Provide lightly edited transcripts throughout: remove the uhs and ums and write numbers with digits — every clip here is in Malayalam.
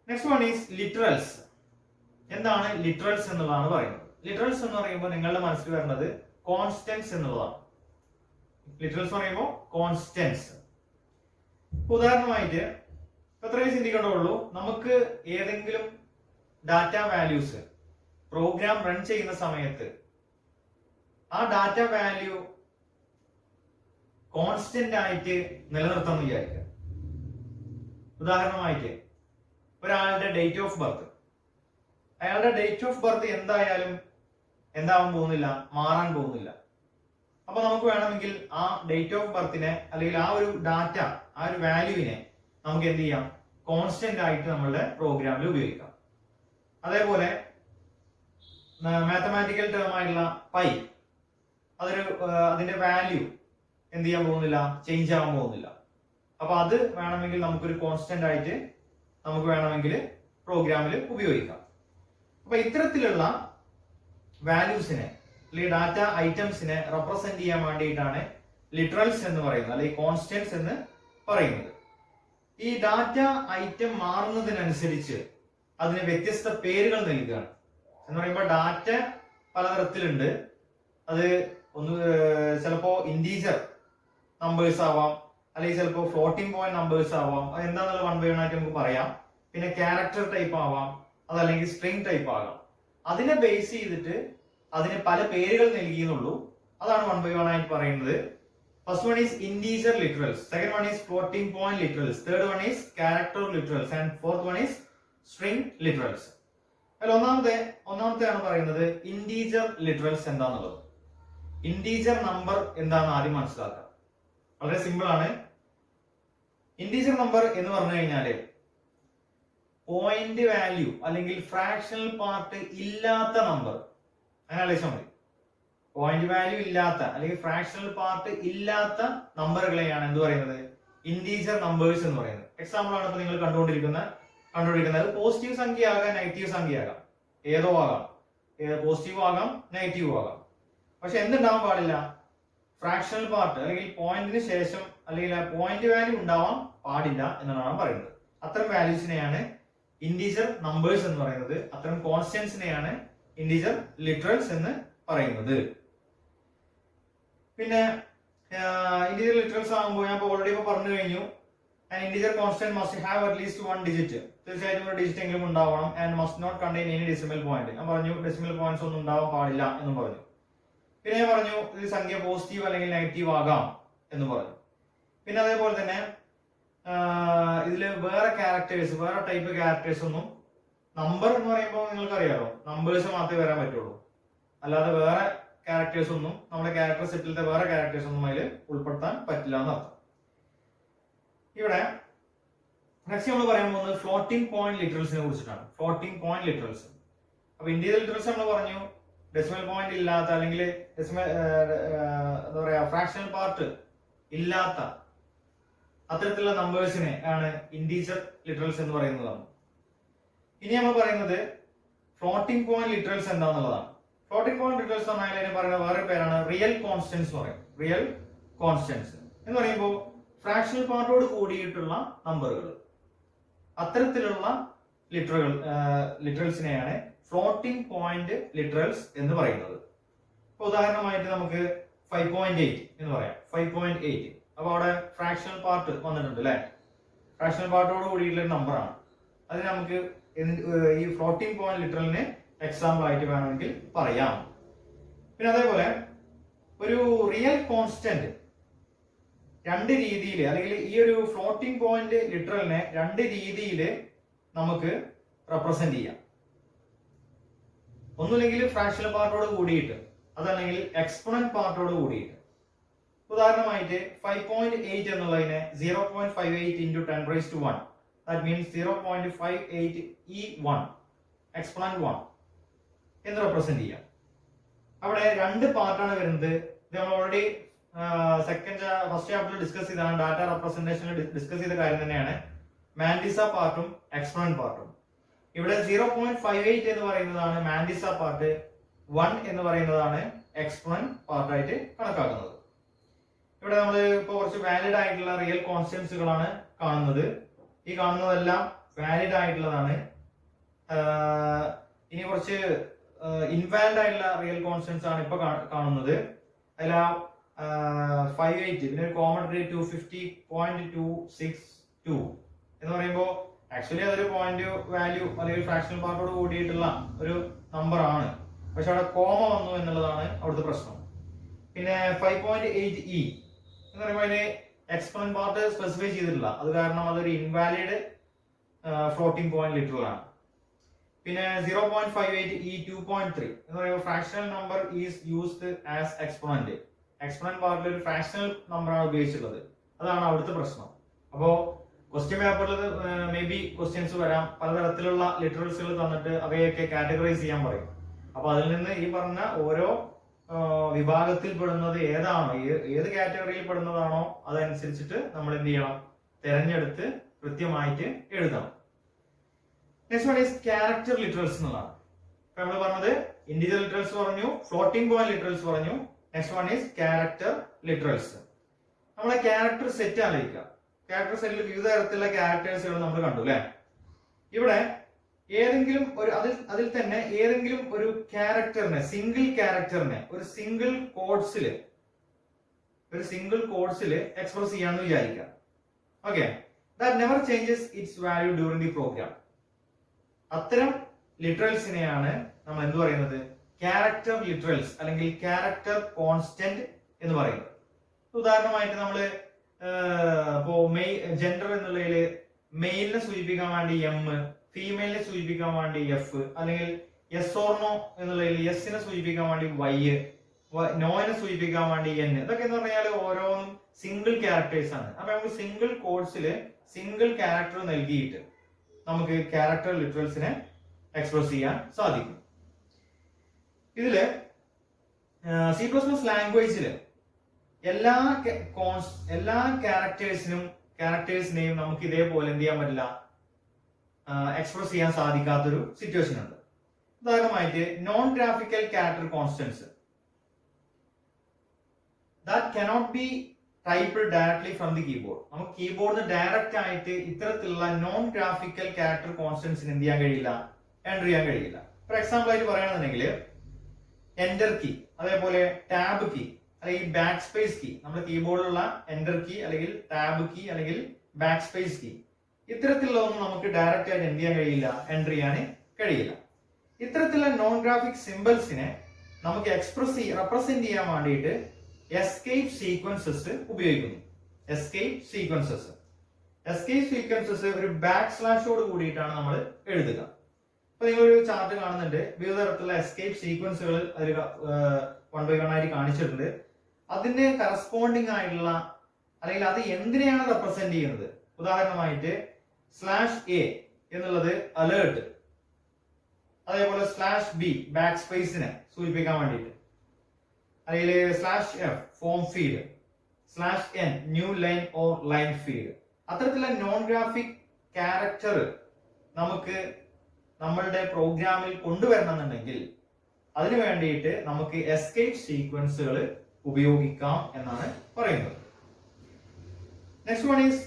Next one is literals. എന്താണ് ലിറ്ററൽസ് എന്നുള്ളതാണ് പറയുന്നത്. ലിറ്ററൽസ് എന്ന് പറയുമ്പോൾ നിങ്ങളുടെ മനസ്സിൽ വരുന്നത് കോൺസ്റ്റൻസ് എന്നുള്ളതാണ്. ലിറ്ററൽസ് പറയുമ്പോൾ കോൺസ്റ്റൻസ്. ഉദാഹരണമായിട്ട് എത്രയും ചിന്തിക്കേണ്ടതുള്ളൂ, നമുക്ക് ഏതെങ്കിലും ഡാറ്റ വാല്യൂസ് പ്രോഗ്രാം റൺ ചെയ്യുന്ന സമയത്ത് ആ ഡാറ്റ വാല്യൂ കോൺസ്റ്റന്റ് ആയിട്ട് നിലനിർത്താൻ വിചാരിക്കുക. ഉദാഹരണമായിട്ട് ഒരാളുടെ ഡേറ്റ് ഓഫ് ബർത്ത്, അയാളുടെ ഡേറ്റ് ഓഫ് ബർത്ത് എന്തായാലും എന്താവാൻ പോകുന്നില്ല, മാറാൻ പോകുന്നില്ല. അപ്പൊ നമുക്ക് വേണമെങ്കിൽ ആ ഡേറ്റ് ഓഫ് ബർത്തിനെ അല്ലെങ്കിൽ ആ ഒരു ഡാറ്റ, ആ ഒരു വാല്യൂവിനെ നമുക്ക് എന്ത് ചെയ്യാം, കോൺസ്റ്റന്റ് ആയിട്ട് നമ്മളുടെ പ്രോഗ്രാമിൽ ഉപയോഗിക്കാം. അതേപോലെ മാത്തമാറ്റിക്കൽ ടേം ആയിട്ടുള്ള പൈ, അതിന്റെ വാല്യൂ എന്ത് ചെയ്യാൻ പോകുന്നില്ല, ചേഞ്ച് ആവാൻ പോകുന്നില്ല. അപ്പൊ അത് വേണമെങ്കിൽ നമുക്കൊരു കോൺസ്റ്റന്റ് ആയിട്ട് നമുക്ക് വേണമെങ്കിൽ പ്രോഗ്രാമിൽ ഉപയോഗിക്കാം. അപ്പൊ ഇത്തരത്തിലുള്ള വാല്യൂസിനെ അല്ലെങ്കിൽ ഡാറ്റ ഐറ്റംസിനെ റെപ്രസെന്റ് ചെയ്യാൻ വേണ്ടിയിട്ടാണ് ലിറ്ററൽസ് എന്ന് പറയുന്നത് അല്ലെങ്കിൽ കോൺസ്റ്റൻസ് എന്ന് പറയുന്നത്. ഈ ഡാറ്റ ഐറ്റം മാറുന്നതിനനുസരിച്ച് അതിന് വ്യത്യസ്ത പേരുകൾ നൽകുകയാണ്. എന്ന് പറയുമ്പോൾ ഡാറ്റ പലതരത്തിലുണ്ട്. അത് ഒന്ന് ചിലപ്പോ ഇന്റീജർ നമ്പേഴ്സ് ആവാം, അല്ലെങ്കിൽ ചിലപ്പോൾ ഫ്ലോട്ടിംഗ് പോയിന്റ് നമ്പേഴ്സ് ആവാം. അത് എന്താന്നുള്ള വൺ ബൈ വൺ ആയിട്ട് നമുക്ക് പറയാം. പിന്നെ ക്യാരക്ടർ ടൈപ്പ് ആവാം, അതല്ലെങ്കിൽ സ്ട്രിംഗ് ടൈപ്പ് ആകാം. അതിനെ ബേസ് ചെയ്തിട്ട് അതിന് പല പേരുകൾ നൽകിയെന്നുള്ളൂ. അതാണ് വൺ ബൈ വൺ ആയിട്ട് പറയുന്നത്. First one is integer literals, second one is floating point literals, third one is character literals and fourth one is string literals. അതിൽ ഒന്നാമത്തെയാണ് പറയുന്നത് ഇന്റീജർ ലിറ്ററൽസ് എന്താന്നുള്ളത്. ഇന്റീജർ നമ്പർ എന്താണെന്ന് ആദ്യം മനസ്സിലാക്കാം. വളരെ സിമ്പിൾ ആണ്. ഇന്റീജർ നമ്പർ എന്ന് പറഞ്ഞു കഴിഞ്ഞാല് പോയിന്റ് വാല്യൂ അല്ലെങ്കിൽ ഫ്രാക്ഷണൽ പാർട്ട് ഇല്ലാത്ത നമ്പർ, അങ്ങനെ ആലോചിച്ചാൽ മതി. പോയിന്റ് വാല്യൂ ഇല്ലാത്ത അല്ലെങ്കിൽ ഫ്രാക്ഷണൽ പാർട്ട് ഇല്ലാത്ത നമ്പറുകളെയാണ് എന്ത് പറയുന്നത്, ഇന്റീജർ നമ്പേഴ്സ് എന്ന് പറയുന്നത്. എക്സാമ്പിൾ ആണ് ഇപ്പൊ നിങ്ങൾ കണ്ടുകൊണ്ടിരിക്കുന്നത്. പോസിറ്റീവ് സംഖ്യ ആകാം, നെഗറ്റീവ് സംഖ്യ ആകാം, ഏതോ ആകാം, പോസിറ്റീവ് ആകാം, നെഗറ്റീവ് ആകാം. പക്ഷെ എന്തുണ്ടാവാൻ പാടില്ല, ഫ്രാക്ഷണൽ പാർട്ട് അല്ലെങ്കിൽ പോയിന്റിന് ശേഷം അല്ലെങ്കിൽ ആ പോയിന്റ് വാല്യൂ ഉണ്ടാവാൻ പാടില്ല എന്നാണ് പറയുന്നത്. അത്തരം വാല്യൂസിനെയാണ് ഇന്റീജർ നമ്പേഴ്സ് എന്ന് പറയുന്നത്. അത്തരം കോൺസ്റ്റന്റ്സിനെയാണ് ഇന്റീജർ ലിറ്ററൽസ് എന്ന് പറയുന്നത്. പിന്നെ ഇന്റീജർ ലിറ്ററൽസ് ആകുമ്പോൾ ഞാൻ ഓൾറെഡി പറഞ്ഞു കഴിഞ്ഞു. Integer constant must have at least one digit, തീർച്ചയായിട്ടും ഒരു ഡിജിറ്റ് എങ്കിലും ഉണ്ടാവണം. And must not contain any decimal point. ഞാൻ പറഞ്ഞു ഡെസിമൽ പോയിന്റ്സ് ഒന്നും ഉണ്ടാവാൻ പാടില്ല എന്ന് പറഞ്ഞു. പിന്നെ ഞാൻ പറഞ്ഞു ഇത് സംഖ്യ പോസിറ്റീവ് അല്ലെങ്കിൽ നെഗറ്റീവ് ആകാം എന്ന് പറഞ്ഞു. പിന്നെ അതേപോലെ തന്നെ ഇതില് വേറെ ക്യാരക്ടേഴ്സ്, വേറെ ടൈപ്പ് ക്യാരക്ടേഴ്സ് ഒന്നും, നമ്പർ എന്ന് പറയുമ്പോൾ നിങ്ങൾക്ക് അറിയാലോ നമ്പേഴ്സ് മാത്രമേ വരാൻ പറ്റുള്ളൂ, അല്ലാതെ വേറെ ക്യാരക്ടേഴ്സ് ഒന്നും നമ്മുടെ ക്യാരക്ടർ സെറ്റിലത്തെ വേറെ ക്യാരക്ടേഴ്സ് ഒന്നും അതിൽ ഉൾപ്പെടുത്താൻ പറ്റില്ല എന്നർത്ഥം. ഇവിടെ നെക്സ്റ്റ് നമ്മൾ പറയാൻ പോകുന്നത് ഫ്ലോട്ടിംഗ് പോയിന്റ് ലിറ്ററൽസിനെ കുറിച്ചിട്ടാണ്. Floating point literals. അപ്പൊ ഇന്റീജർ ലിറ്ററൽസ് നമ്മൾ പറഞ്ഞു ഡെസിമൽ പോയിന്റ് ഇല്ലാത്ത അല്ലെങ്കിൽ ഡെസിമൽ എന്താ പറയാ ഫ്രാക്ഷണൽ പാർട്ട് ഇല്ലാത്ത അത്തരത്തിലുള്ള നമ്പേഴ്സിനെ ആണ് ഇന്റീജർ ലിറ്ററൽസ് എന്ന് പറയുന്നതാണ്. ഇനി നമ്മൾ പറയുന്നത് ഫ്ലോട്ടിംഗ് പോയിന്റ് ലിറ്ററൽസ് എന്താണെന്നുള്ളതാണ്. ഫ്ലോട്ടിംഗ് പോയിന്റ് ലിറ്ററൽസ് എന്ന് പറഞ്ഞാൽ അതിന് പറയുന്ന വേറെ പേരാണ് റിയൽ കോൺസ്റ്റൻസ് എന്ന് പറയും. റിയൽ കോൺസ്റ്റൻസ് എന്ന് പറയുമ്പോൾ ഫ്രാക്ഷണൽ പാർട്ടോട് കൂടിയിട്ടുള്ള നമ്പറുകൾ, അത്തരത്തിലുള്ള ലിറ്ററൽസിനെയാണ് ഫ്ലോട്ടിംഗ് പോയിന്റ് ലിറ്ററൽസ് എന്ന് പറയുന്നത്. ഇപ്പൊ ഉദാഹരണമായിട്ട് നമുക്ക് 5.8 എന്ന് പറയാം. 5.8 അപ്പൊ അവിടെ ഫ്രാക്ഷണൽ പാർട്ട് വന്നിട്ടുണ്ട് അല്ലെ. ഫ്രാക്ഷണൽ പാർട്ടോട് കൂടിയിട്ടുള്ള നമ്പറാണ്. അത് നമുക്ക് ഈ ഫ്ലോട്ടിംഗ് പോയിന്റ് ലിറ്ററലിന് എക്സാമ്പിൾ ആയിട്ട് വേണമെങ്കിൽ പറയാം. പിന്നെ അതേപോലെ ഒരു റിയൽ കോൺസ്റ്റന്റ് രണ്ട് രീതിയിൽ അല്ലെങ്കിൽ ഈ ഒരു ഫ്ലോട്ടിംഗ് പോയിന്റ് ലിറ്ററലിനെ രണ്ട് രീതിയിൽ നമുക്ക് റെപ്രസെന്റ് ചെയ്യാം. ഒന്നുമില്ലെങ്കിൽ ഫ്രാക്ഷണൽ പാർട്ടോട് കൂടിയിട്ട്, അതല്ലെങ്കിൽ എക്സ്പോണന്റ് പാർട്ടോട് കൂടിയിട്ട്. ഉദാഹരണമായിട്ട് 5.8 എന്നുള്ളതിനെ 0.58 into 10⁻⁻⁴ that means 0.58 E1 exponent 1 എന്ന് റെപ്രസെന്റ് ചെയ്യാം. അവിടെ രണ്ട് പാർട്ടാണ് വരുന്നത്. ഇത് നമ്മൾ ഓൾറെഡി ഫസ്റ്റ് ചാപ്റ്ററിൽ ഡിസ്കസ് ചെയ്താണ്. ഡാറ്റ റെപ്രസെന്റേഷനിൽ ഡിസ്കസ് ചെയ്ത കാര്യം തന്നെയാണ് മാൻഡിസ പാർട്ടും എക്സ്പോണന്റ് പാർട്ടും. ഇവിടെ 0.58 എന്ന് പറയുന്നതാണ് മാൻഡിസ പാർട്ട്, 1 എന്ന് പറയുന്നതാണ് എക്സ്പോണന്റ് പാർട്ടായിട്ട് കണക്കാക്കുന്നത്. ഇവിടെ നമ്മൾ ഇപ്പോൾ കുറച്ച് വാലിഡ് ആയിട്ടുള്ള റിയൽ കോൺസ്റ്റൻസുകളാണ് കാണുന്നത്. ഈ കാണുന്നതെല്ലാം വാലിഡ് ആയിട്ടുള്ളതാണ്. ഇനി കുറച്ച് ഇൻവാലിഡ് ആയിട്ടുള്ള റിയൽ കോൺസ്റ്റൻസ് ആണ് ഇപ്പൊ കാണുന്നത്. അതിൽ 580 പിന്നെ ഒരു കോമൺ 250.262 എന്ന് പറയുമ്പോൾ ആക്ച്വലി അതൊരു പോയിന്റ് വാല്യൂ അല്ലെങ്കിൽ ഫ്രാക്ഷണൽ പാർട്ടോട് കൂടിയിട്ടുള്ള ഒരു നമ്പർ ആണ്. പക്ഷെ അവിടെ കോമ വന്നു എന്നുള്ളതാണ് അവിടുത്തെ പ്രശ്നം. പിന്നെ 5.8e എന്ന് പറയുമ്പോൾ അതിന് എക്സ്പോണന്റ് പാർട്ട് സ്പെസിഫൈ ചെയ്തിട്ടില്ല. അത് കാരണം അതൊരു ഇൻവാലിഡ് ഫ്ലോട്ടിംഗ് പോയിന്റ് ലിറ്ററൽ ആണ്. പിന്നെ 0.58e 2.3 എന്ന് പറയുമ്പോൾ fractional number is used as exponent. Exponent പാർട്ടിൽ ഒരു ഫ്രാക്ഷണൽ നമ്പർ ആണ് ഉപയോഗിച്ചിട്ടുള്ളത്. അതാണ് അവിടുത്തെ പ്രശ്നം. അപ്പോ ക്വസ്റ്റ്യൻ പേപ്പറിൽ മേ ബി ക്വസ്റ്റ്യൻസ് വരാം, പലതരത്തിലുള്ള ലിറ്ററൽസുകൾ തന്നിട്ട് അവയൊക്കെ കാറ്റഗറൈസ് ചെയ്യാൻ പറയും. അപ്പൊ അതിൽ നിന്ന് ഈ പറഞ്ഞ ഓരോ വിഭാഗത്തിൽ പെടുന്നത് ഏതാണോ, ഏത് കാറ്റഗറിയിൽ പെടുന്നതാണോ അതനുസരിച്ചിട്ട് നമ്മൾ എന്ത് ചെയ്യണം, തെരഞ്ഞെടുത്ത് കൃത്യമായിട്ട് എഴുതണം. Next one is character literals എന്നുള്ളതാണ്. ഇപ്പൊ നമ്മൾ പറഞ്ഞത് ഇന്റിജർ ലിറ്ററൽസ് പറഞ്ഞു, ഫ്ലോട്ടിംഗ് പോയിന്റ് ലിറ്ററൽസ് പറഞ്ഞു. Next one is character literals. നമ്മളെ ക്യാരക്ടർ സെറ്റ് ആലോചിക്കുക. ക്യാരക്ടർ സെറ്റിൽ വിവിധ തരത്തിലുള്ള ക്യാരക്ടേഴ്സുകൾ നമ്മൾ കണ്ടു അല്ലെ. ഇവിടെ ഏതെങ്കിലും ഒരു അതിൽ തന്നെ ഏതെങ്കിലും ഒരു ക്യാരക്ടറിനെ, സിംഗിൾ ക്യാരക്ടറിനെ ഒരു സിംഗിൾ കോഡ്സിൽ എക്സ്പ്രസ് ചെയ്യാന്ന് വിചാരിക്കാം. Okay, that never changes its value during the program. അത്തരം ലിറ്ററൽസിനെയാണ് നമ്മൾ എന്ത് പറയുന്നത്, ക്യാരക്ടർ ലിറ്ററൽസ് അല്ലെങ്കിൽ ക്യാരക്ടർ കോൺസ്റ്റന്റ് എന്ന് പറയുന്നത്. ഉദാഹരണമായിട്ട് നമ്മള് ഇപ്പോ ജെൻഡർ എന്നുള്ളതിൽ മെയിലിനെ സൂചിപ്പിക്കാൻ വേണ്ടി എം, ഫീമെയിലിനെ സൂചിപ്പിക്കാൻ വേണ്ടി എഫ്, അല്ലെങ്കിൽ യെസ് ഓർ നോ എന്നുള്ളതിൽ യെസിനെ സൂചിപ്പിക്കാൻ വേണ്ടി വൈ, നോയിനെ സൂചിപ്പിക്കാൻ വേണ്ടി എൻ. ഇതൊക്കെ എന്ന് പറഞ്ഞാൽ ഓരോന്നും സിംഗിൾ ക്യാരക്ടേഴ്സ് ആണ്. അപ്പൊ നമുക്ക് സിംഗിൾ കോഡ്സിൽ സിംഗിൾ ക്യാരക്ടർ നൽകിയിട്ട് നമുക്ക് ക്യാരക്ടർ ലിറ്ററൽസിനെ എക്സ്പ്രസ് ചെയ്യാൻ സാധിക്കും. ഇതില് C++ ലാംഗ്വേജില് എല്ലാ ക്യാരക്ടേഴ്സിനെയും നമുക്ക് ഇതേപോലെ എന്ത് ചെയ്യാൻ പറ്റില്ല, എക്സ്പ്രസ് ചെയ്യാൻ സാധിക്കാത്തൊരു സിറ്റുവേഷൻ ഉണ്ട്. ഉദാഹരണമായിട്ട് non graphical character constants that cannot be typed directly from the keyboard. നമുക്ക് കീബോർഡിന് ഡയറക്റ്റ് ആയിട്ട് ഇത്തരത്തിലുള്ള നോൺ ഗ്രാഫിക്കൽ ക്യാരക്ടർ കോൺസ്റ്റൻസിന് എന്ത് ചെയ്യാൻ കഴിയില്ല, എൻ്റർ ചെയ്യാൻ കഴിയില്ല. ഫോർ എക്സാമ്പിൾ ആയിട്ട് പറയുകയാണെന്നുണ്ടെങ്കിൽ എന്റർ കീ, അതേപോലെ ടാബ് കീ അല്ലെങ്കിൽ ബാക്ക് സ്പേസ് കീ, നമ്മുടെ കീബോർഡിലുള്ള എന്റർ കീ അല്ലെങ്കിൽ ടാബ് കീ അല്ലെങ്കിൽ ബാക്ക് സ്പേസ് കീ, ഇത്തരത്തിലുള്ളതൊന്നും നമുക്ക് ഡയറക്റ്റ് ആയിട്ട് എന്ത് ചെയ്യാൻ കഴിയില്ല, എൻ്റർ ചെയ്യാൻ കഴിയില്ല. ഇത്തരത്തിലുള്ള നോൺ ഗ്രാഫിക് സിംബൽസിനെ നമുക്ക് റെപ്രസെന്റ് ചെയ്യാൻ വേണ്ടിയിട്ട് എസ്കേപ്പ് സീക്വൻസസ് ഉപയോഗിക്കുന്നു. എസ്കേപ്പ് സീക്വൻസസ് ഒരു ബാക്ക് സ്ലാഷോട് കൂടിയിട്ടാണ് നമ്മൾ എഴുതുക. അപ്പൊ നിങ്ങളൊരു ചാർട്ട് കാണുന്നുണ്ട്, വിവിധ തരത്തിലുള്ള എസ്കേപ്പ് സീക്വൻസുകൾ അതിൽ 1 by 1 ആയിട്ട് കാണിച്ചിട്ടുണ്ട്. അതിന് കറസ്പോണ്ടിങ് ആയിട്ടുള്ള അല്ലെങ്കിൽ അത് എന്തിനെയാണ് റെപ്രസെന്റ് ചെയ്യുന്നത്, ഉദാഹരണമായിട്ട് /A എന്നുള്ളത് അലേർട്ട്, അതേപോലെ /B ബാക്ക് സ്പേസിനെ സൂചിപ്പിക്കാൻ വേണ്ടിയിട്ട്, അല്ലെങ്കിൽ /F form feed, /N new line or line feed. അത്തരത്തിലുള്ള നോൺ ഗ്രാഫിക് ക്യാരക്ടർ നമുക്ക് നമ്മളുടെ പ്രോഗ്രാമിൽ കൊണ്ടുവരണമെന്നുണ്ടെങ്കിൽ അതിനു വേണ്ടിയിട്ട് നമുക്ക് എസ്കേപ്പ് സീക്വൻസുകൾ ഉപയോഗിക്കാം എന്നാണ് പറയുന്നത്. Next one is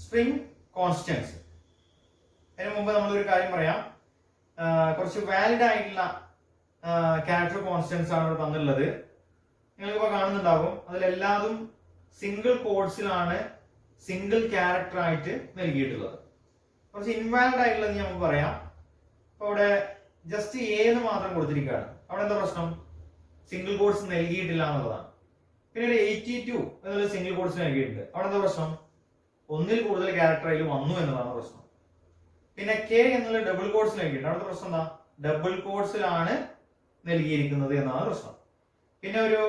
string constants. അതിനു മുമ്പ് നമ്മളൊരു കാര്യം പറയാം, കുറച്ച് വാലിഡ് ആയിട്ടുള്ള ക്യാരക്ടർ കോൺസ്റ്റൻസ് ആണ് ഇവിടെ തന്നിട്ടുള്ളത്. നിങ്ങളിപ്പോ കാണുന്നുണ്ടാകും, അതിലെല്ലാതും സിംഗിൾ കോഡ്സിലാണ് സിംഗിൾ ക്യാരക്ടർ ആയിട്ട് നൽകിയിട്ടുള്ളത്. കുറച്ച് ഇൻവാലിഡ് ആയിട്ടുള്ളത് നമുക്ക് പറയാം. അപ്പൊ ഇവിടെ ജസ്റ്റ് എ എന്ന് മാത്രം കൊടുത്തിരിക്കുകയാണ്. അവിടെ എന്താ പ്രശ്നം, സിംഗിൾ കോഡ്സ് നൽകിയിട്ടില്ല എന്നുള്ളതാണ്. പിന്നീട് 82 എന്നുള്ള സിംഗിൾ കോഡ്സ് നൽകിയിട്ടുണ്ട്. അവിടെ എന്താ പ്രശ്നം, ഒന്നിൽ കൂടുതൽ ക്യാരക്ടർ അതിൽ വന്നു എന്നതാണ് പ്രശ്നം. പിന്നെ കെ എന്നുള്ള ഡബിൾ കോഡ്സ് നൽകിയിട്ടുണ്ട്. അവിടുത്തെ പ്രശ്നം എന്താ, ഡബിൾ കോഡ്സിലാണ് നൽകിയിരിക്കുന്നത് എന്നാണ് പ്രശ്നം. പിന്നെ ഒരു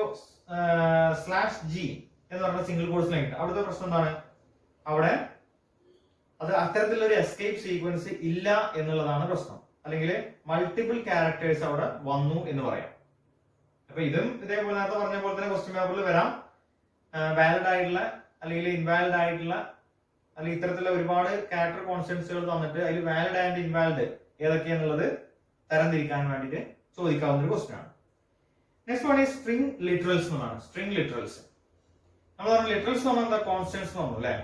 /G എന്ന് പറഞ്ഞ സിംഗിൾ കോഡ്സ് നൽകിയിട്ടുണ്ട്. അവിടുത്തെ പ്രശ്നം എന്താണ്, അവിടെ അത് അത്തരത്തിലുള്ള ഒരു എസ്കേപ്പ് സീക്വൻസ് ഇല്ല എന്നുള്ളതാണ് പ്രശ്നം. അല്ലെങ്കിൽ മൾട്ടിപ്പിൾ ക്യാരക്ടേഴ്സ് അവിടെ വന്നു എന്ന് പറയാം. അപ്പൊ ഇതും ഇതേപോലെ നേരത്തെ പറഞ്ഞ പോലെ തന്നെ ക്വസ്റ്റ്യൻ പേപ്പറിൽ വരാം. വാലിഡ് ആയിട്ടുള്ള അല്ലെങ്കിൽ ഇൻവാലിഡ് ആയിട്ടുള്ള അല്ലെങ്കിൽ ഇത്തരത്തിലുള്ള ഒരുപാട് ക്യാരക്ടർ കോൺസ്റ്റൻസുകൾ തന്നിട്ട് അതിൽ വാലിഡ് ആൻഡ് ഇൻവാലിഡ് ഏതൊക്കെയാന്നുള്ളത് തരംതിരിക്കാൻ വേണ്ടിയിട്ട് ചോദിക്കാവുന്ന ഒരു ക്വസ്റ്റ്യൻ ആണ്. Next one is string literals എന്നാണ്. സ്ട്രിംഗ് ലിറ്ററൽസ് നമ്മൾ പറഞ്ഞു, ലിറ്ററൽസ് എന്ന് പറഞ്ഞാൽ കോൺസ്റ്റൻസ് എന്ന് പറഞ്ഞു അല്ലെ.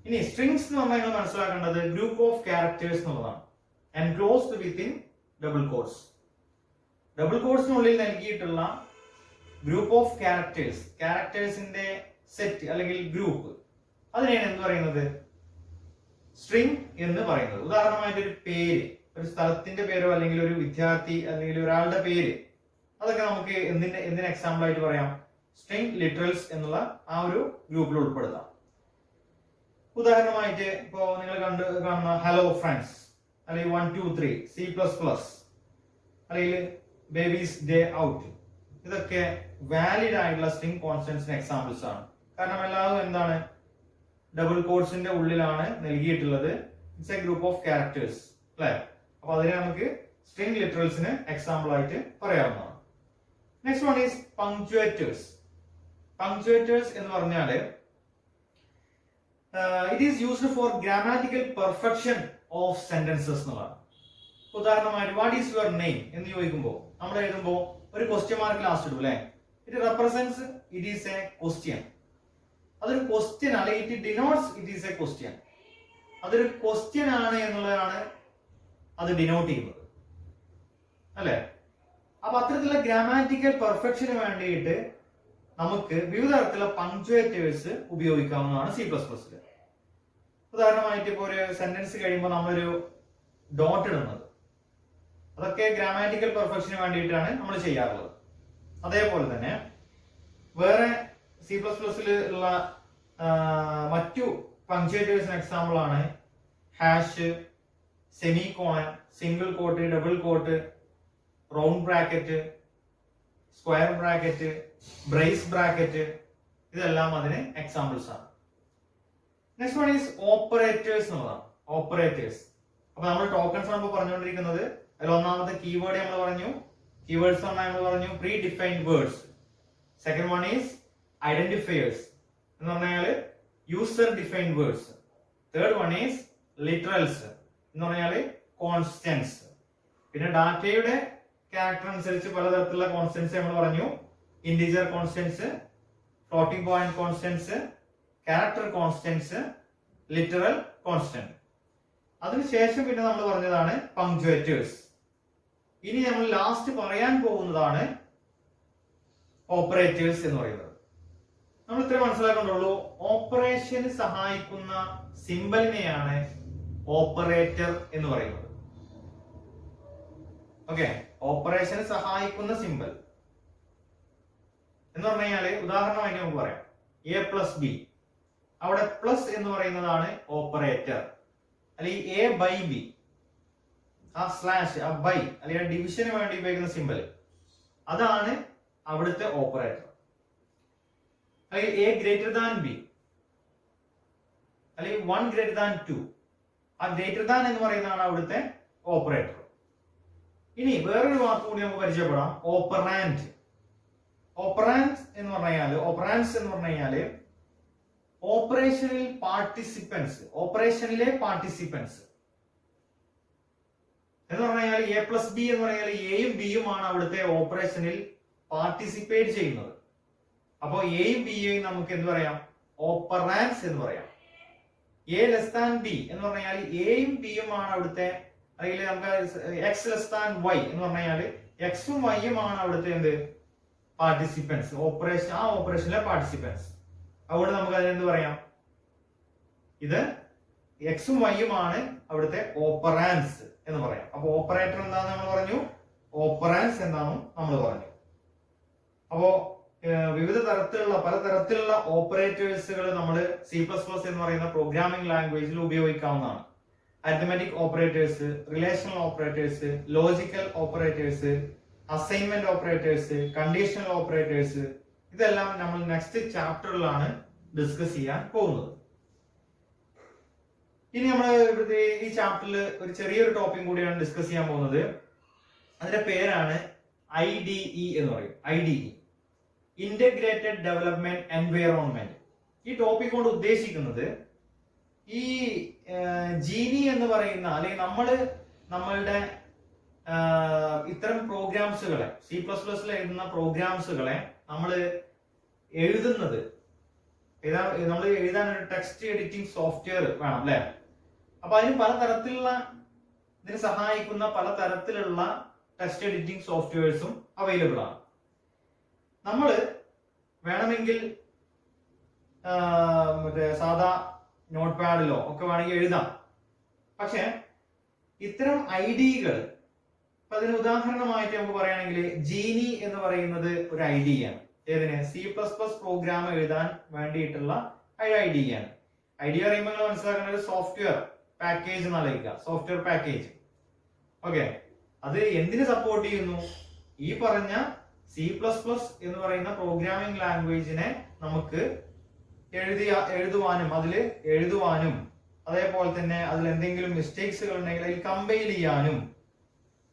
ഇനി സ്ട്രിങ്സ് എന്ന് പറഞ്ഞാൽ നിങ്ങൾ മനസ്സിലാക്കേണ്ടത് ഗ്രൂപ്പ് ഓഫ് ക്യാരക്ടേഴ്സ് എന്നുള്ളതാണ്, enclosed within double quotes. Double കോഡ്സിനുള്ളിൽ നൽകിയിട്ടുള്ള ഗ്രൂപ്പ് ഓഫ് ക്യാരക്ടേഴ്സ്, ക്യാരക്ടേഴ്സിന്റെ സെറ്റ് അല്ലെങ്കിൽ ഗ്രൂപ്പ്, അതിനെയാണ് എന്ത് പറയുന്നത്? സ്ട്രിംഗ് എന്ന് പറയുന്നത്. ഉദാഹരണമായിട്ട് ഒരു പേര്, ഒരു സ്ഥലത്തിന്റെ പേരോ അല്ലെങ്കിൽ ഒരു വിദ്യാർത്ഥി അല്ലെങ്കിൽ ഒരാളുടെ പേര്, അതൊക്കെ നമുക്ക് എന്തിന് എക്സാമ്പിൾ ആയിട്ട് പറയാം? സ്ട്രിംഗ് ലിറ്ററൽസ് എന്നുള്ള ആ ഒരു ഗ്രൂപ്പിൽ ഉൾപ്പെടുത്താം. ഉദാഹരണമായിട്ട് ഇപ്പോ നിങ്ങൾ കാണുന്ന ഹലോ ഫ്രണ്ട്സ്, അല്ലെങ്കിൽ 1 2 3, C++, അല്ലെങ്കിൽ ബേബീസ് ഡേ ഔട്ട്, ഇതൊക്കെ വാലിഡ് ആയിട്ടുള്ള സ്ട്രിംഗ് കോൺസ്റ്റന്റ്സിന് എക്സാമ്പിൾസ് ആണ്. കാരണം എല്ലാവരും എന്താണ്? ഡബിൾ കോഡ്സിന്റെ ഉള്ളിലാണ് നൽകിയിട്ടുള്ളത്. It's a group of characters അല്ലെ? അപ്പൊ അതിനെ നമുക്ക് സ്ട്രിംഗ് ലിറ്ററൽസിന് എക്സാമ്പിൾ ആയിട്ട് പറയാവുന്നതാണ്. Next one is punctuators. Punctuators എന്ന് പറഞ്ഞാൽ it is used for grammatical perfection of sentences എന്നുള്ളതാണ്. ഉദാഹരണമായിട്ട് വാട്ട് ഈസ് യുവർ നെയിം എന്ന് ചോദിക്കുമ്പോൾ നമ്മൾ എഴുതുമ്പോൾ ഒരു ക്വസ്റ്റ്യൻ മാർക്ക് ലാസ്റ്റ് ഇടും അല്ലെ? It represents it is A question. അതൊരു ക്വസ്റ്റ്യൻ ആണ്, it denotes it is A question. അതൊരു ക്വസ്റ്റ്യൻ ആണ് എന്നുള്ളതാണ് അത് ഡിനോട്ട് ചെയ്യുന്നത് അല്ലെ? അപ്പൊ അത്തരത്തിലുള്ള ഗ്രാമാറ്റിക്കൽ പെർഫെക്ഷന് വേണ്ടിയിട്ട് നമുക്ക് വിവിധ തരത്തിലുള്ള പങ്ക്ച്വേറ്റേഴ്സ് ഉപയോഗിക്കാവുന്നതാണ് C++. ഉദാഹരണമായിട്ട് ഇപ്പൊ ഒരു സെന്റൻസ് കഴിയുമ്പോൾ നമ്മളൊരു ഡോട്ട് ഇടുന്നത്, അതൊക്കെ ഗ്രാമാറ്റിക്കൽ പെർഫെക്ഷന് വേണ്ടിയിട്ടാണ് നമ്മൾ ചെയ്യാറുള്ളത്. അതേപോലെ തന്നെ വേറെ C++ ഉള്ള മറ്റു പങ്ക്ച്വേറ്റേഴ്സിന് എക്സാമ്പിൾ ആണ് hash, semicolon, single quote, double quote, round bracket, square bracket, brace bracket, ഇതെല്ലാം അതിന് എക്സാമ്പിൾസ് ആണ്. നെക്സ്റ്റ് വൺ ഈസ് ഓപ്പറേറ്റേഴ്സ് എന്നുള്ളതാണ്. ഓപ്പറേറ്റേഴ്സ്, അപ്പൊ നമ്മൾ ടോക്കൺസ് ആണ് പറഞ്ഞുകൊണ്ടിരിക്കുന്നത്. അതിൽ ഒന്നാമത്തെ കീവേഡ് നമ്മൾ പറഞ്ഞു, കീവേഡ്സ് നമ്മൾ പറഞ്ഞു pre defined words. Second one is identifiers എന്ന് പറഞ്ഞാൽ user defined words. Third one is literals എന്ന് പറഞ്ഞാൽ കോൺസ്റ്റന്റ്സ്. പിന്നെ ഡാറ്റയുടെ ക്യാരക്ടർ അനുസരിച്ച് പലതരത്തിലുള്ള കോൺസ്റ്റന്റ്സ് നമ്മൾ പറഞ്ഞു. Integer constants, floating point constants, character constants, literal constant. അതിനുശേഷം പിന്നെ നമ്മൾ പറഞ്ഞതാണ് പങ്ക്ച്വേറ്റേഴ്സ്. ഇനി നമ്മൾ ലാസ്റ്റ് പറയാൻ പോകുന്നതാണ് ഓപ്പറേറ്റേഴ്സ് എന്ന് പറയുന്നത്. നമ്മൾ ഇത്ര മനസ്സിലാക്കണ്ടുള്ളൂ, ഓപ്പറേഷന് സഹായിക്കുന്ന സിമ്പലിനെയാണ് ഓപ്പറേറ്റർ എന്ന് പറയുന്നത്. ഓക്കെ, ഓപ്പറേഷന് സഹായിക്കുന്ന സിമ്പൽ എന്ന് പറഞ്ഞു കഴിഞ്ഞാല് ഉദാഹരണമായിട്ട് നമുക്ക് പറയാം A+B, അവിടെ പ്ലസ് എന്ന് പറയുന്നതാണ് ഓപ്പറേറ്റർ. അല്ലെങ്കിൽ A/B, ആ സ്ലാഷ്, ആ ബൈ അല്ലെങ്കിൽ ഡിവിഷന് വേണ്ടി ഉപയോഗിക്കുന്ന സിമ്പൽ, അതാണ് അവിടുത്തെ ഓപ്പറേറ്റർ. അല്ലെങ്കിൽ A greater than B, അല്ലെങ്കിൽ 1 greater than 2, ആ ഗ്രേറ്റർ ദാൻ എന്ന് പറയുന്നതാണ് അവിടുത്തെ ഓപ്പറേറ്റർ. ഇനി വേറൊരു വാക്ക് കൂടി നമുക്ക് പരിചയപ്പെടാം, ഓപ്പറാൻഡ്. ഓപ്പറാൻഡ് എന്ന് പറഞ്ഞാൽ, ഓപ്പറാൻഡ്സ് എന്ന് പറഞ്ഞു കഴിഞ്ഞാല് ഓപ്പറേഷനിൽ പാർട്ടിസിപ്പൻസ്, ഓപ്പറേഷനിലെ പാർട്ടിസിപ്പൻസ് എന്ന് പറഞ്ഞു കഴിഞ്ഞാൽ A+B എന്ന് പറഞ്ഞാൽ എയും ബിയും ആണ് അവിടുത്തെ ഓപ്പറേഷനിൽ പാർട്ടിസിപ്പേറ്റ് ചെയ്യുന്നത്. അപ്പോൾ എയും ബിയും നമുക്ക് എന്ത് പറയാം? ഓപ്പറാൻഡ്സ് എന്ന് പറയാം. A<B എന്ന് പറഞ്ഞാൽ എയും ബിയും ആണ് അവിടുത്തെ, അല്ലെങ്കിൽ നമുക്ക് X<Y എന്ന് പറഞ്ഞാൽ എക്സും വൈയും ആണ് അവിടുത്തെ എന്ത്? പാർട്ടിസിപ്പൻസ്, ഓപ്പറേഷൻ, ആ ഓപ്പറേഷനിലെ പാർട്ടിസിപ്പൻസ്. അതുകൊണ്ട് നമുക്ക് അതിനെന്ത് പറയാം? ഇത് എക്സും വൈയും ആണ് അവിടുത്തെ ഓപ്പറാൻഡ്സ് എന്ന് പറയാം. അപ്പൊ ഓപ്പറേറ്റർ എന്താന്ന് നമ്മൾ പറഞ്ഞു, ഓപ്പറാൻഡ്സ് എന്താണെന്നും നമ്മൾ പറഞ്ഞു. അപ്പോ വിവിധ തരത്തിലുള്ള പലതരത്തിലുള്ള ഓപ്പറേറ്റേഴ്സുകൾ നമ്മൾ C++ എന്ന് പറയുന്ന പ്രോഗ്രാമിംഗ് ലാംഗ്വേജിൽ ഉപയോഗിക്കാവുന്നതാണ്. Arithmetic operators, relational operators, logical operators, assignment operators, conditional operators, ഇതെല്ലാം നമ്മൾ നെക്സ്റ്റ് ചാപ്റ്ററിലാണ് ഡിസ്കസ് ചെയ്യാൻ പോകുന്നത്. ഇനി നമ്മൾ ഇവിടുത്തെ ഈ ചാപ്റ്ററിൽ ഒരു ചെറിയൊരു ടോപ്പിക് കൂടിയാണ് ഡിസ്കസ് ചെയ്യാൻ പോകുന്നത്. അതിന്റെ പേരാണ് IDE എന്ന് പറയും. IDE, integrated development environment. ഈ ടോപ്പിക് കൊണ്ട് ഉദ്ദേശിക്കുന്നത് ഈ ജീനി എന്ന് പറയുന്ന, അല്ലെങ്കിൽ നമ്മളുടെ ഇത്തരം പ്രോഗ്രാംസുകളെ, C++ എഴുതുന്ന പ്രോഗ്രാംസുകളെ നമ്മൾ എഴുതുന്നത് നമ്മൾ എഴുതാൻ ഒരു ടെക്സ്റ്റ് എഡിറ്റിംഗ് സോഫ്റ്റ്വെയർ വേണം അല്ലെ. അപ്പൊ അതിന് പലതരത്തിലുള്ള ഇതിന് സഹായിക്കുന്ന പലതരത്തിലുള്ള ടെക്സ്റ്റ് എഡിറ്റിംഗ് സോഫ്റ്റ്വെയർസും അവൈലബിൾ ആണ്. നമ്മൾ വേണമെങ്കിൽ മറ്റേ സാധാ നോട്ട് പാഡിലോ ഒക്കെ വേണമെങ്കിൽ എഴുതാം. പക്ഷെ ഇത്തരം ഐഡിയകൾ, ഇപ്പൊ അതിന് ഉദാഹരണമായിട്ട് നമുക്ക് പറയുകയാണെങ്കിൽ ജീനി എന്ന് പറയുന്നത് ഒരു ഐഡിയയാണ്. ഏതിന്? C++ പ്രോഗ്രാം എഴുതാൻ വേണ്ടിയിട്ടുള്ള ഐഡിയയാണ്. ഐഡിയ പറയുമ്പോൾ നിങ്ങൾ മനസ്സിലാക്കേണ്ടത് സോഫ്റ്റ്വെയർ പാക്കേജ് എന്നായിരിക്കുക, സോഫ്റ്റ്വെയർ പാക്കേജ്. ഓക്കെ, അത് എന്തിനു സപ്പോർട്ട് ചെയ്യുന്നു? ഈ പറഞ്ഞ C++ എന്ന് പറയുന്ന പ്രോഗ്രാമിംഗ് ലാംഗ്വേജിനെ നമുക്ക് എഴുതുവാനും അതിൽ എഴുതുവാനും അതേപോലെ തന്നെ അതിൽ എന്തെങ്കിലും മിസ്റ്റേക്സുകൾ ഉണ്ടെങ്കിൽ അതിൽ കമ്പൈൽ ചെയ്യാനും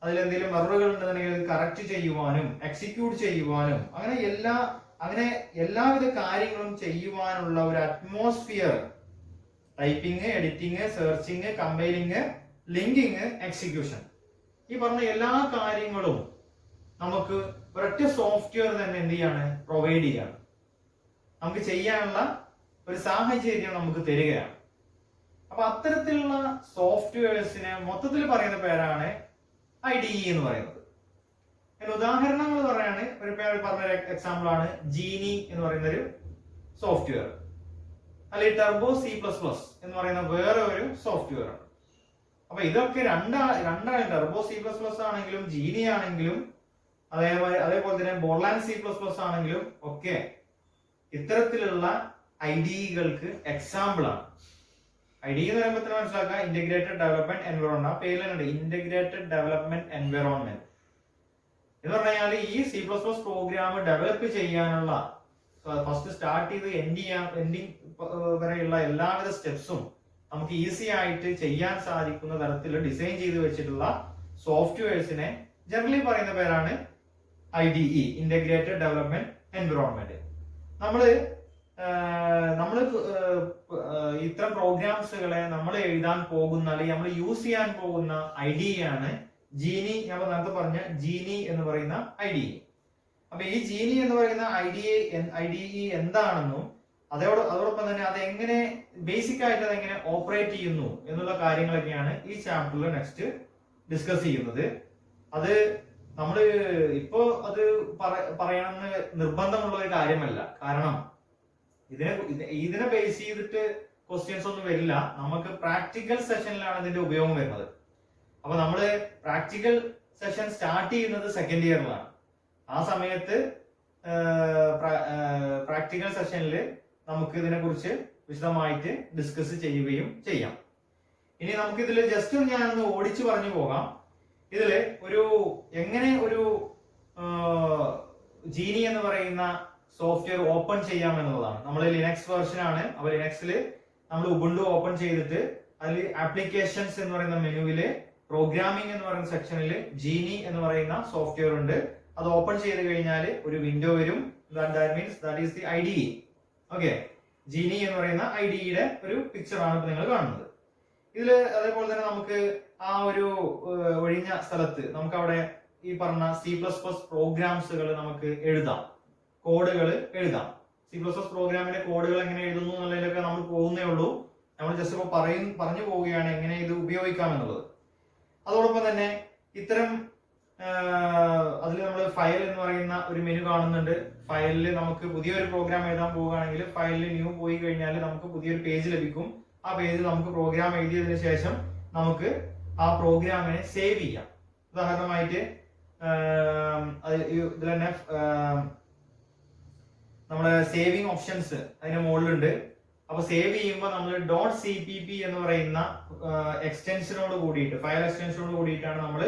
അതിൽ എന്തെങ്കിലും എററുകൾ ഉണ്ടെന്നുണ്ടെങ്കിൽ കറക്റ്റ് ചെയ്യുവാനും എക്സിക്യൂട്ട് ചെയ്യുവാനും അങ്ങനെ എല്ലാവിധ കാര്യങ്ങളും ചെയ്യുവാനുള്ള ഒരു atmosphere, typing, editing, searching, compiling, linking, execution, ഈ പറഞ്ഞ എല്ലാ കാര്യങ്ങളും നമുക്ക് ഒരൊറ്റ സോഫ്റ്റ്വെയർ തന്നെ എന്ത് ചെയ്യാണ്? പ്രൊവൈഡ് ചെയ്യാണ്. നമുക്ക് ചെയ്യാനുള്ള ഒരു സാഹചര്യം നമുക്ക് തരികയാണ്. അപ്പൊ അത്തരത്തിലുള്ള സോഫ്റ്റ്വെയർസിനെ മൊത്തത്തിൽ പറയുന്ന പേരാണ് IDE എന്ന് പറയുന്നത്. ഉദാഹരണങ്ങൾ പറയാണ്, ഒരു പേര് പറഞ്ഞ എക്സാമ്പിൾ ആണ് ജീനി എന്ന് പറയുന്ന ഒരു സോഫ്റ്റ്വെയർ, അല്ലെങ്കിൽ ടർബോ C++ എന്ന് പറയുന്ന വേറെ ഒരു സോഫ്റ്റ്വെയർ ആണ്. അപ്പൊ ഇതൊക്കെ രണ്ടാണ്, ടർബോ C++ ആണെങ്കിലും ജീനി ആണെങ്കിലും അതേപോലെ തന്നെ ബോർലാൻഡ് C++ ആണെങ്കിലും ഒക്കെ ഇത്തരത്തിലുള്ള IDEകൾക്ക് എക്സാമ്പിൾ ആണ്. IDE എന്ന് പറയുമ്പോൾ തന്നെ മനസ്സിലാക്കുക, ഇന്റഗ്രേറ്റഡ് ഡെവലപ്മെന്റ് എൻവയോൺമെന്റ്. ആ പേരിലുണ്ട് ഇന്റഗ്രേറ്റഡ് ഡെവലപ്മെന്റ് എൻവയോൺമെന്റ് എന്ന് പറഞ്ഞാൽ ഈ C++ പ്രോഗ്രാം ഡെവലപ്പ് ചെയ്യാനുള്ള ഫസ്റ്റ് സ്റ്റാർട്ട് ചെയ്ത് എൻഡിങ് വരെയുള്ള എല്ലാവിധ സ്റ്റെപ്സും നമുക്ക് ഈസി ആയിട്ട് ചെയ്യാൻ സാധിക്കുന്ന തരത്തിൽ ഡിസൈൻ ചെയ്ത് വെച്ചിട്ടുള്ള സോഫ്റ്റ്വെയർസിനെ ജനറലി പറയുന്ന പേരാണ് IDE, ഇന്റഗ്രേറ്റഡ് ഡെവലപ്മെന്റ് എൻവയോൺമെന്റ്. നമ്മള് ഇത്തരം പ്രോഗ്രാംസുകളെ നമ്മൾ എഴുതാൻ പോകുന്ന അല്ലെങ്കിൽ നമ്മൾ യൂസ് ചെയ്യാൻ പോകുന്ന IDE ആണ് ജീനി. ഞാൻ നേരത്തെ പറഞ്ഞ ജീനി എന്ന് പറയുന്ന IDE. അപ്പൊ ഈ ജീനി എന്ന് പറയുന്ന IDE എന്താണെന്നും അതോടൊപ്പം തന്നെ അത് എങ്ങനെ ബേസിക് ആയിട്ട് അത് എങ്ങനെ ഓപ്പറേറ്റ് ചെയ്യുന്നു എന്നുള്ള കാര്യങ്ങളൊക്കെയാണ് ഈ ചാപ്റ്ററിൽ നെക്സ്റ്റ് ഡിസ്കസ് ചെയ്യുന്നത്. അത് നമ്മൾ ഇപ്പോ അത് പറയണമെന്ന് നിർബന്ധമുള്ള ഒരു കാര്യമല്ല. കാരണം ഇതിനെ ബേസ് ചെയ്തിട്ട് ക്വസ്റ്റ്യൻസ് ഒന്നും വരില്ല. നമുക്ക് പ്രാക്ടിക്കൽ സെഷനിലാണ് ഇതിന്റെ ഉപയോഗം വരുന്നത്. അപ്പൊ നമ്മള് പ്രാക്ടിക്കൽ സെഷൻ സ്റ്റാർട്ട് ചെയ്യുന്നത് സെക്കൻഡ് ഇയറിലാണ്. ആ സമയത്ത് പ്രാക്ടിക്കൽ സെഷനിൽ നമുക്ക് ഇതിനെ കുറിച്ച് വിശദമായിട്ട് ഡിസ്കസ് ചെയ്യുകയും ചെയ്യാം. ഇനി നമുക്ക് ഇതിൽ ജസ്റ്റ് ഞാനൊന്ന് ഓടിച്ചു പറഞ്ഞു പോകാം. ഇതില് എങ്ങനെ ഒരു ജീനി എന്ന് പറയുന്ന സോഫ്റ്റ്വെയർ ഓപ്പൺ ചെയ്യാം എന്നുള്ളതാണ്. നമ്മൾ ലിനക്സ് വേർഷൻ ആണ്. അപ്പൊ ലിനക്സിൽ നമ്മൾ ഉബുണ്ടു ഓപ്പൺ ചെയ്തിട്ട് അതിൽ ആപ്ലിക്കേഷൻസ് എന്ന് പറയുന്ന മെനുവില് പ്രോഗ്രാമിംഗ് എന്ന് പറയുന്ന സെക്ഷനിൽ ജീനി എന്ന് പറയുന്ന സോഫ്റ്റ്വെയർ ഉണ്ട്. അത് ഓപ്പൺ ചെയ്ത് കഴിഞ്ഞാൽ ഒരു വിൻഡോ വരും. That is the IDE. Okay, Geany എന്ന് പറയുന്ന IDEയുടെ ഒരു പിക്ചർ ആണ് ഇപ്പൊ നിങ്ങൾ കാണുന്നത്. ഇതില് അതേപോലെ തന്നെ നമുക്ക് ആ ഒരു ഒഴിഞ്ഞ സ്ഥലത്ത് നമുക്ക് അവിടെ ഈ പറഞ്ഞ C++ പ്രോഗ്രാംസുകൾ നമുക്ക് എഴുതാം, കോഡുകൾ എഴുതാം. C++ പ്രോഗ്രാമിന്റെ കോഡുകൾ എങ്ങനെ എഴുതുന്നു എന്നുള്ളതിലൊക്കെ നമ്മൾ പോകുന്നേ ഉള്ളൂ. നമ്മൾ ജസ്റ്റ് ഇപ്പൊ പറഞ്ഞു പോവുകയാണ് എങ്ങനെ ഇത് ഉപയോഗിക്കാം എന്നുള്ളത്. അതോടൊപ്പം തന്നെ ഇത്തരം അതിൽ നമ്മൾ ഫയൽ എന്ന് പറയുന്ന ഒരു മെനു കാണുന്നുണ്ട്. ഫയലിൽ നമുക്ക് പുതിയൊരു പ്രോഗ്രാം എഴുതാൻ പോവുകയാണെങ്കിൽ ഫയലിൽ ന്യൂ പോയി കഴിഞ്ഞാൽ നമുക്ക് പുതിയൊരു പേജ് ലഭിക്കും. ആ പേജിൽ നമുക്ക് പ്രോഗ്രാം എഴുതിയതിനു ശേഷം നമുക്ക് ആ പ്രോഗ്രാമിനെ സേവ് ചെയ്യാം. ഉദാഹരണമായിട്ട് ഇതിൽ തന്നെ നമ്മുടെ സേവിങ് ഓപ്ഷൻസ് അതിന്റെ മുകളിലുണ്ട്. അപ്പൊ സേവ് ചെയ്യുമ്പോൾ നമ്മൾ .cpp എന്ന് പറയുന്ന എക്സ്റ്റൻഷനോട് കൂടിയിട്ട്, ഫയൽ എക്സ്റ്റൻഷനോട് കൂടിയിട്ടാണ് നമ്മൾ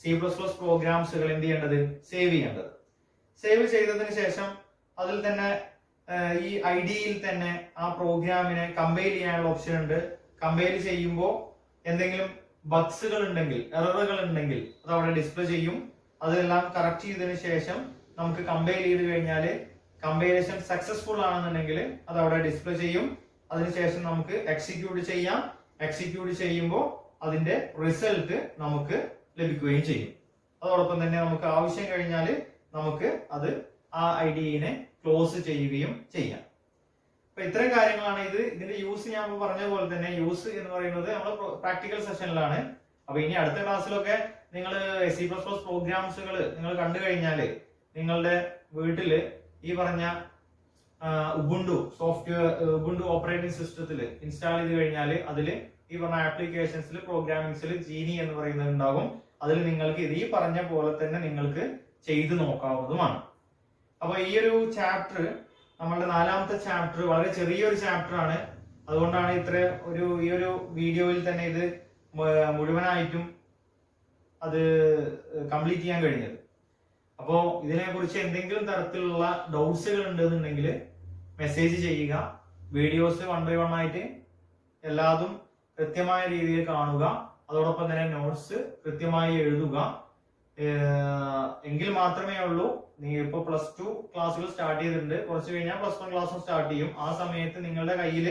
C++ പ്രോഗ്രാംസുകൾ എന്ത് ചെയ്യേണ്ടത്? സേവ് ചെയ്യേണ്ടത്. സേവ് ചെയ്തതിന് ശേഷം അതിൽ തന്നെ ഈ IDEയിൽ തന്നെ ആ പ്രോഗ്രാമിനെ കമ്പൈൽ ചെയ്യാനുള്ള ഓപ്ഷൻ ഉണ്ട്. കമ്പൈൽ ചെയ്യുമ്പോൾ എന്തെങ്കിലും ബഗ്സുകൾ ഉണ്ടെങ്കിൽ, എററുകൾ ഉണ്ടെങ്കിൽ അത് അവിടെ ഡിസ്പ്ലേ ചെയ്യും. അതെല്ലാം കറക്റ്റ് ചെയ്തതിന് ശേഷം നമുക്ക് കമ്പൈൽ ചെയ്ത് കഴിഞ്ഞാൽ കമ്പൈലേഷൻ സക്സസ്ഫുൾ ആണെന്നുണ്ടെങ്കിൽ അത് അവിടെ ഡിസ്പ്ലേ ചെയ്യും. അതിനുശേഷം നമുക്ക് എക്സിക്യൂട്ട് ചെയ്യാം. എക്സിക്യൂട്ട് ചെയ്യുമ്പോൾ അതിന്റെ റിസൾട്ട് നമുക്ക് ലഭിക്കുകയും ചെയ്യും. അതോടൊപ്പം തന്നെ നമുക്ക് ആവശ്യം കഴിഞ്ഞാൽ നമുക്ക് അത് ആ IDEനെ ക്ലോസ് ചെയ്യുകയും ചെയ്യാം. അപ്പൊ ഇത്രയും കാര്യങ്ങളാണ് ഇതിന്റെ യൂസ് ഞാൻ പറഞ്ഞ പോലെ തന്നെ യൂസ് എന്ന് പറയുന്നത് നമ്മൾ പ്രാക്ടിക്കൽ സെഷനിലാണ്. അപ്പൊ ഇനി അടുത്ത ക്ലാസ്സിലൊക്കെ നിങ്ങൾ C++ പ്രോഗ്രാംസുകൾ നിങ്ങൾ കണ്ടു കഴിഞ്ഞാല് നിങ്ങളുടെ വീട്ടില് ഈ പറഞ്ഞ ഉബുണ്ടു ഓപ്പറേറ്റിംഗ് സിസ്റ്റത്തിൽ ഇൻസ്റ്റാൾ ചെയ്ത് കഴിഞ്ഞാൽ അതിൽ ഈ പറഞ്ഞ ആപ്ലിക്കേഷൻസിൽ പ്രോഗ്രാമിംഗ്സിൽ ജീനി എന്ന് പറയുന്നത് ഉണ്ടാകും. അതിൽ നിങ്ങൾക്ക് ഈ പറഞ്ഞ പോലെ തന്നെ നിങ്ങൾക്ക് ചെയ്ത് നോക്കാവുന്നതുമാണ്. അപ്പൊ ഈ ഒരു ചാപ്റ്റർ നമ്മളുടെ 4ാമത്തെ ചാപ്റ്റർ വളരെ ചെറിയൊരു ചാപ്റ്റർ ആണ്. അതുകൊണ്ടാണ് ഈ ഒരു വീഡിയോയിൽ തന്നെ ഇത് മുഴുവനായിട്ടും അത് കംപ്ലീറ്റ് ചെയ്യാൻ കഴിഞ്ഞത്. അപ്പോൾ ഇതിനെ കുറിച്ച് എന്തെങ്കിലും തരത്തിലുള്ള ഡൗട്ട്സുകൾ ഉണ്ടെന്നുണ്ടെങ്കിൽ മെസ്സേജ് ചെയ്യുക. വീഡിയോസ് 1 by 1 ആയിട്ട് എല്ലാതും കൃത്യമായ രീതിയിൽ കാണുക. അതോടൊപ്പം തന്നെ നോട്ട്സ് കൃത്യമായി എഴുതുക. എങ്കിൽ മാത്രമേ ഉള്ളൂ നീ ഇപ്പൊ +2 ക്ലാസ്സുകൾ സ്റ്റാർട്ട് ചെയ്തിട്ടുണ്ട്, കുറച്ച് കഴിഞ്ഞാൽ +1 ക്ലാസ്സും സ്റ്റാർട്ട് ചെയ്യും. ആ സമയത്ത് നിങ്ങളുടെ കയ്യിൽ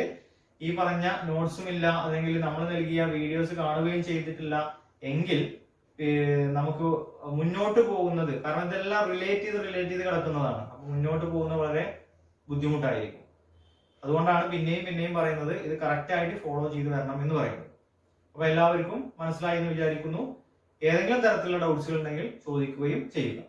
ഈ പറഞ്ഞ നോട്ട്സും ഇല്ല, അല്ലെങ്കിൽ നമ്മൾ നൽകിയ വീഡിയോസ് കാണുകയും ചെയ്തിട്ടില്ല എങ്കിൽ നമുക്ക് മുന്നോട്ട് പോകുന്നത്, കാരണം ഇതെല്ലാം റിലേറ്റ് ചെയ്ത് കിടക്കുന്നതാണ്, അപ്പൊ മുന്നോട്ട് പോകുന്നത് വളരെ ബുദ്ധിമുട്ടായിരിക്കും. അതുകൊണ്ടാണ് പിന്നെയും പറയുന്നത് ഇത് കറക്റ്റ് ആയിട്ട് ഫോളോ ചെയ്ത് വരണം എന്ന് പറയുന്നത്. അപ്പൊ എല്ലാവർക്കും മനസ്സിലായി എന്ന് വിചാരിക്കുന്നു. ഏതെങ്കിലും തരത്തിലുള്ള ഡൗട്ട്സുകൾ ഉണ്ടെങ്കിൽ ചോദിക്കുകയും ചെയ്യുക.